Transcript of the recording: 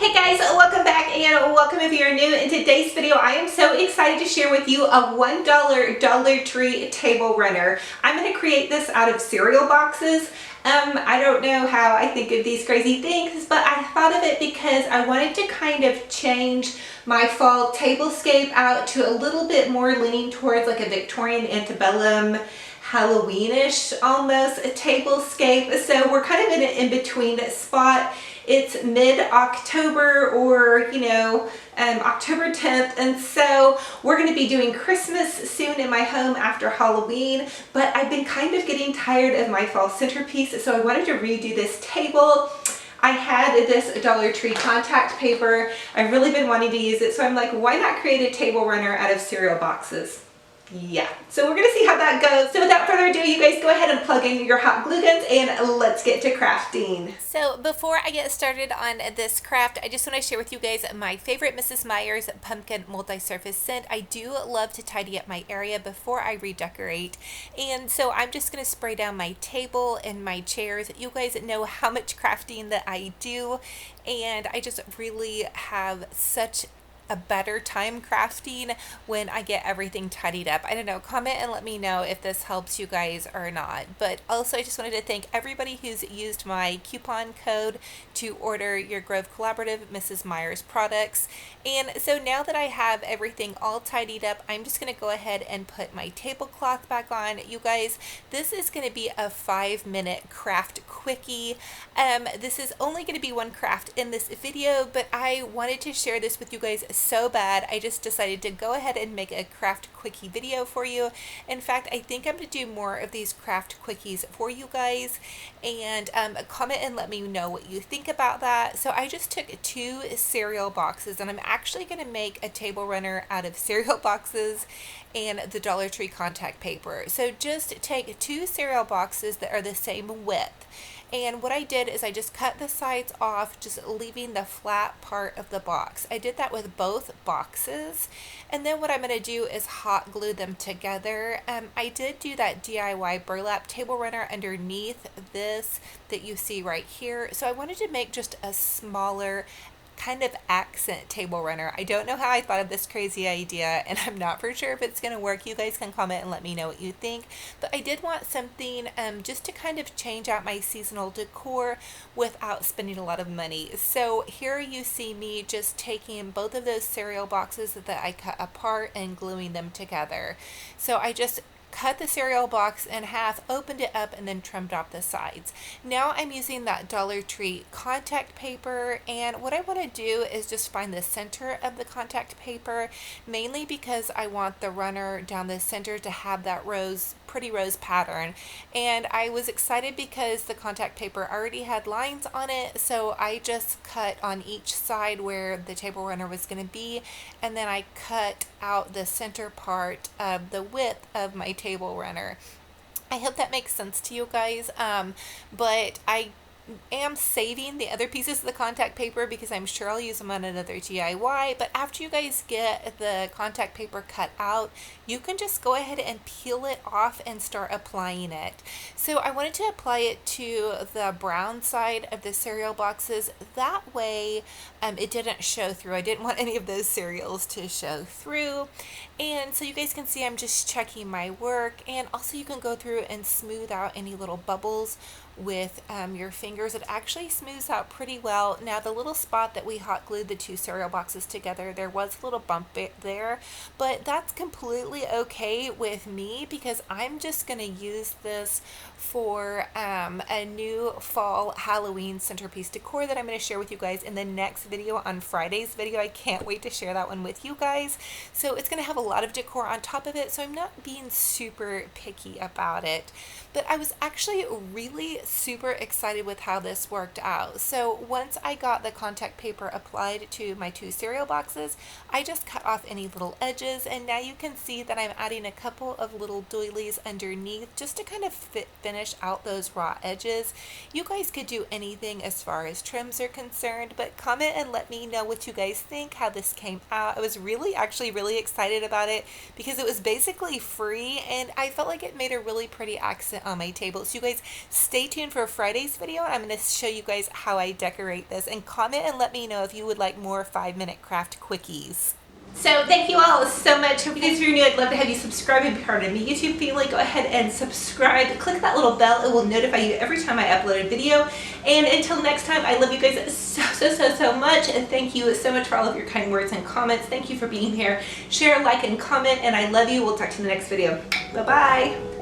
Hey guys, welcome back and welcome if you're new. In today's video, I am so excited to share with you a $1 Dollar Tree table runner. I'm going to create this out of cereal boxes. I don't know how I think of these crazy things, but I thought of it because I wanted to kind of change my fall tablescape out to a little bit more leaning towards like a Victorian antebellum Halloweenish almost a tablescape. So we're kind of in an in-between spot. It's mid-October or, October 10th. And so we're going to be doing Christmas soon in my home after Halloween. But I've been kind of getting tired of my fall centerpiece. So I wanted to redo this table. I had this Dollar Tree contact paper. I've really been wanting to use it. So I'm like, why not create a table runner out of cereal boxes? Yeah, so we're gonna see how that goes. So without further ado, you guys go ahead and plug in your hot glue guns and let's get to crafting. So before I get started on this craft, I just want to share with you guys my favorite Mrs. Meyer's pumpkin multi-surface scent. I do love to tidy up my area before I redecorate, and so I'm just going to spray down my table and my chairs. You guys know how much crafting that I do, and I just really have such a better time crafting when I get everything tidied up. I don't know, comment and let me know if this helps you guys or not. But also I just wanted to thank everybody who's used my coupon code to order your Grove Collaborative Mrs. Meyer's products. And so now that I have everything all tidied up, I'm just going to go ahead and put my tablecloth back on. You guys, this is going to be a 5-minute craft quickie. This is only going to be one craft in this video, but I wanted to share this with you guys so bad. I just decided to go ahead and make a craft quickie video for you. In fact, I think I'm going to do more of these craft quickies for you guys, and comment and let me know what you think about that. So I just took 2 cereal boxes, and I'm actually going to make a table runner out of cereal boxes and the Dollar Tree contact paper. So just take 2 cereal boxes that are the same width. And what I did is I just cut the sides off, just leaving the flat part of the box. I did that with both boxes. And then what I'm going to do is hot glue them together. I did do that DIY burlap table runner underneath this that you see right here. So I wanted to make just a smaller kind of accent table runner. I don't know how I thought of this crazy idea, and I'm not for sure if it's going to work. You guys can comment and let me know what you think. But I did want something just to kind of change out my seasonal decor without spending a lot of money. So here you see me just taking both of those cereal boxes that I cut apart and gluing them together. So I just cut the cereal box in half, opened it up, and then trimmed off the sides. Now I'm using that Dollar Tree contact paper, and what I want to do is just find the center of the contact paper, mainly because I want the runner down the center to have that pretty rose pattern. And I was excited because the contact paper already had lines on it, so I just cut on each side where the table runner was going to be, and then I cut out the center part of the width of my table runner. I hope that makes sense to you guys, but I am saving the other pieces of the contact paper because I'm sure I'll use them on another DIY. But after you guys get the contact paper cut out, you can just go ahead and peel it off and start applying it. So I wanted to apply it to the brown side of the cereal boxes. That way it didn't show through. I didn't want any of those cereals to show through. And so you guys can see I'm just checking my work, and also you can go through and smooth out any little bubbles with your fingers. It actually smooths out pretty well. Now the little spot that we hot glued the 2 cereal boxes together, there was a little bump there, but that's completely okay with me because I'm just going to use this for a new fall Halloween centerpiece decor that I'm going to share with you guys in the next video, on Friday's video. I can't wait to share that one with you guys. So it's going to have a lot of decor on top of it, so I'm not being super picky about it. But I was actually really super excited with how this worked out. So once I got the contact paper applied to my 2 cereal boxes, I just cut off any little edges, and now you can see that I'm adding a couple of little doilies underneath just to kind of finish out those raw edges. You guys could do anything as far as trims are concerned, but comment and let me know what you guys think, how this came out. I was actually really excited about it because it was basically free, and I felt like it made a really pretty accent on my table. So you guys stay tuned for Friday's video. I'm going to show you guys how I decorate this, and comment and let me know if you would like more 5-minute craft quickies. So thank you all so much. Hope you guys, if you're new, I'd love to have you subscribe and be part of my YouTube family. Go ahead and subscribe. Click that little bell. It will notify you every time I upload a video. And until next time, I love you guys so much. And thank you so much for all of your kind words and comments. Thank you for being here. Share, like, and comment. And I love you. We'll talk to you in the next video. Bye-bye.